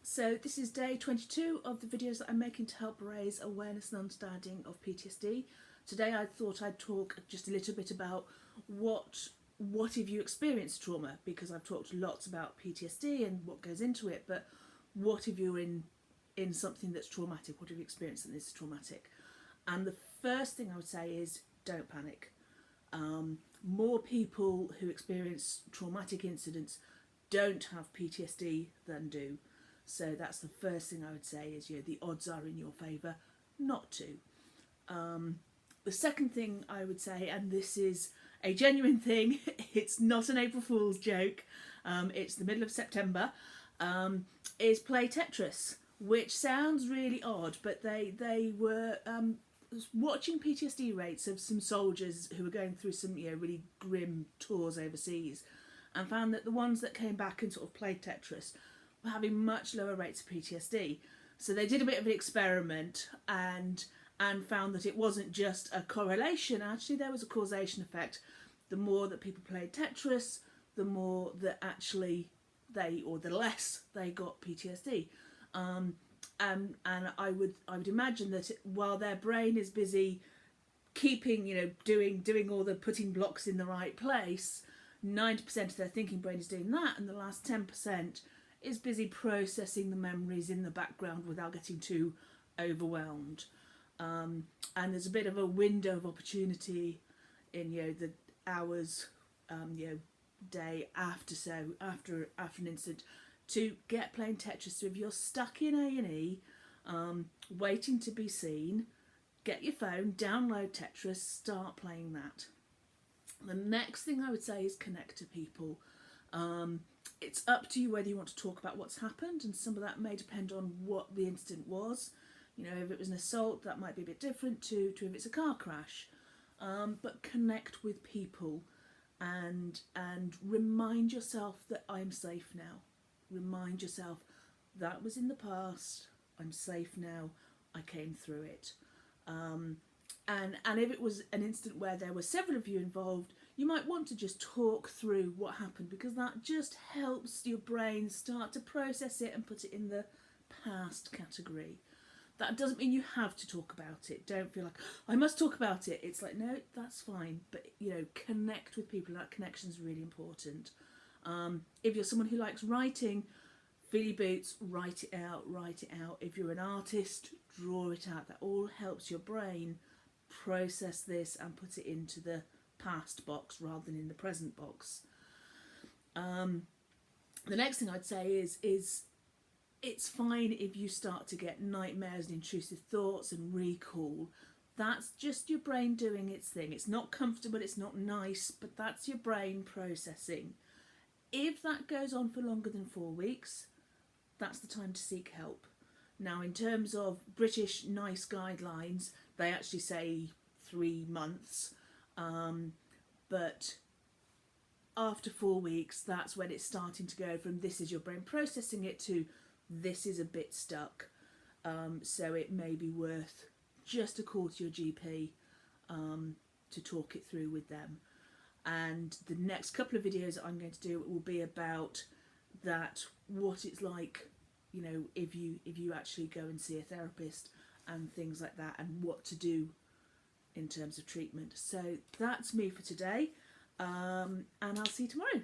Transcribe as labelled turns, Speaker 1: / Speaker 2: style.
Speaker 1: So this is day 22 of the videos that I'm making to help raise awareness and understanding of PTSD. Today I thought I'd talk just a little bit about what have you experienced trauma, because I've talked lots about PTSD and what goes into it, but what if you're in something that's traumatic, what have you experienced that is traumatic? And the first thing I would say is don't panic. More people who experience traumatic incidents don't have PTSD than do. So that's the first thing I would say is, the odds are in your favour not to. The second thing I would say, and this is a genuine thing, it's not an April Fool's joke, it's the middle of September, is play Tetris, which sounds really odd, but they were watching PTSD rates of some soldiers who were going through some really grim tours overseas, and found that the ones that came back and sort of played Tetris were having much lower rates of PTSD. So they did a bit of an experiment and found that it wasn't just a correlation, actually there was a causation effect. The more that people played Tetris, the more that actually the less they got PTSD. And I would imagine that while their brain is busy keeping, doing all the putting blocks in the right place, 90% of their thinking brain is doing that, and the last 10% is busy processing the memories in the background without getting too overwhelmed. And there's a bit of a window of opportunity in the hours, day after an incident to get playing Tetris. So if you're stuck in A&E, waiting to be seen, get your phone, download Tetris, start playing that. The next thing I would say is connect to people. It's up to you whether you want to talk about what's happened, and some of that may depend on what the incident was. If it was an assault, that might be a bit different to if it's a car crash. But connect with people and remind yourself that I'm safe now. Remind yourself that was in the past, I'm safe now, I came through it. And if it was an incident where there were several of you involved, you might want to just talk through what happened, because that just helps your brain start to process it and put it in the past category. That doesn't mean you have to talk about it. Don't feel like, I must talk about it. It's like, no, that's fine. But, connect with people. That connection is really important. If you're someone who likes writing, fill your boots, write it out. If you're an artist, draw it out. That all helps your brain process this and put it into the past box rather than in the present box. The next thing I'd say is it's fine if you start to get nightmares and intrusive thoughts and recall. That's just your brain doing its thing. It's not comfortable, it's not nice, but that's your brain processing. If that goes on for longer than 4 weeks, that's the time to seek help. Now, in terms of British NICE guidelines, they actually say 3 months, but after 4 weeks, that's when it's starting to go from this is your brain processing it to this is a bit stuck. So it may be worth just a call to your GP to talk it through with them. And the next couple of videos that I'm going to do will be about that, what it's like, if you actually go and see a therapist and things like that, and what to do in terms of treatment. So that's me for today, and I'll see you tomorrow.